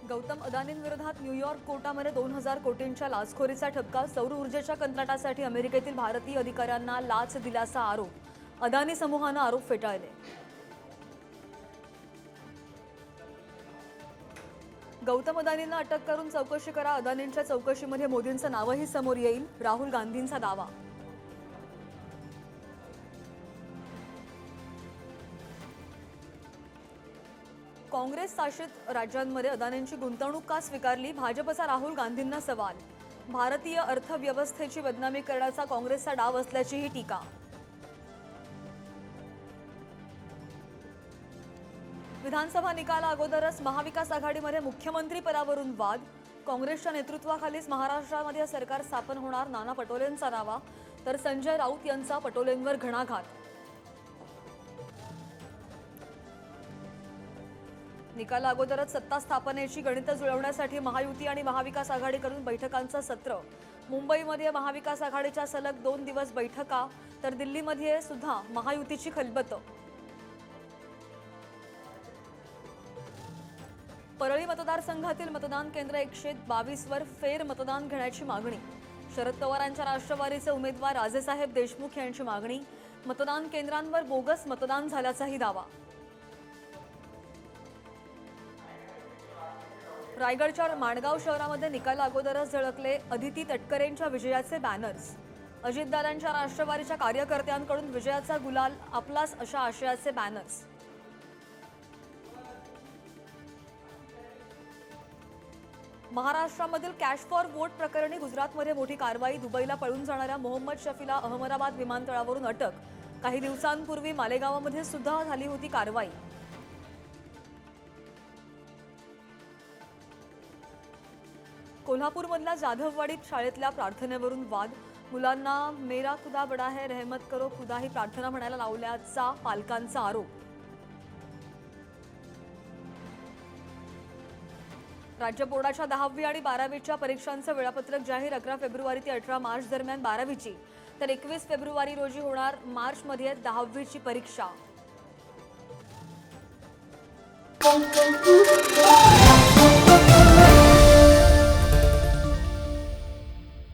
Gautam अदानींविरोधात New York कोर्टामध्ये 2000 कोटींच्या लाचखोरीचा ठपका. सौर ऊर्जेच्या कंत्राटासाठी अमेरिकेतील भारतीय अधिकाऱ्यांना लाच दिल्याचा आरोप. अदानी समूहानं आरोप फेटाळले. गौतम अदानींना अटक करून चौकशी करा. अदानींच्या चौकशीमध्ये मोदींचं नावही समोर येईल. राहुल गांधींचा दावा. काँग्रेस शासित राज्यांमध्ये अदानींची गुंतवणूक का स्वीकारली? भाजपचा राहुल गांधींना सवाल. भारतीय अर्थव्यवस्थेची बदनामी करण्याचा काँग्रेसचा डाव असल्याचीही टीका. विधानसभा निकाला अगोदरच महाविकास आघाडीमध्ये मुख्यमंत्री पदावरून वाद. काँग्रेसच्या नेतृत्वाखालीच महाराष्ट्रामध्ये सरकार स्थापन होणार. नाना पटोलेंचा दावा. तर संजय राऊत यांचा पटोलेंवर घणाघात. निकाला अगोदरच सत्ता स्थापनेची गणितं जुळवण्यासाठी महायुती आणि महाविकास आघाडीकडून बैठकांचं सत्र. मुंबईमध्ये महाविकास आघाडीच्या सलग 2 दिवस बैठका. तर दिल्लीमध्ये सुद्धा महायुतीची खलबतं. परळी मतदारसंघातील मतदान केंद्र 122 वर फेर मतदान घेण्याची मागणी. शरद पवारांच्या राष्ट्रवादीचे उमेदवार राजेसाहेब देशमुख यांची मागणी. मतदान केंद्रांवर बोगस मतदान झाल्याचाही दावा. रायगडच्या माणगाव शहरामध्ये निकाला अगोदरच झळकले अदिती तटकरेंच्या विजयाचे बॅनर्स. अजितदादांच्या राष्ट्रवादीच्या कार्यकर्त्यांकडून विजयाचा गुलाल आपलाच अशा आशयाचे बॅनर्स. महाराष्ट्रामधील कॅश फॉर वोट प्रकरणी गुजरातमध्ये मोठी कारवाई. दुबईला पळून जाणाऱ्या मोहम्मद शफीला अहमदाबाद विमानतळावरून अटक. काही दिवसांपूर्वी मालेगावामध्ये सुद्धा झाली होती कारवाई. कोल्हापूरमधल्या जाधववाडीत शाळेतल्या प्रार्थनेवरून वाद. मुलांना मेरा खुदा बडा है रहमत करो खुदा ही प्रार्थना म्हणायला लावल्याचा पालकांचा आरोप. राज्य बोर्डाच्या 10वी आणि 12वीच्या परीक्षांचं वेळापत्रक जाहीर. 11 फेब्रुवारी ते 18 मार्च दरम्यान 12वीची, तर 21 फेब्रुवारी रोजी होणार मार्चमध्ये 10वीची परीक्षा.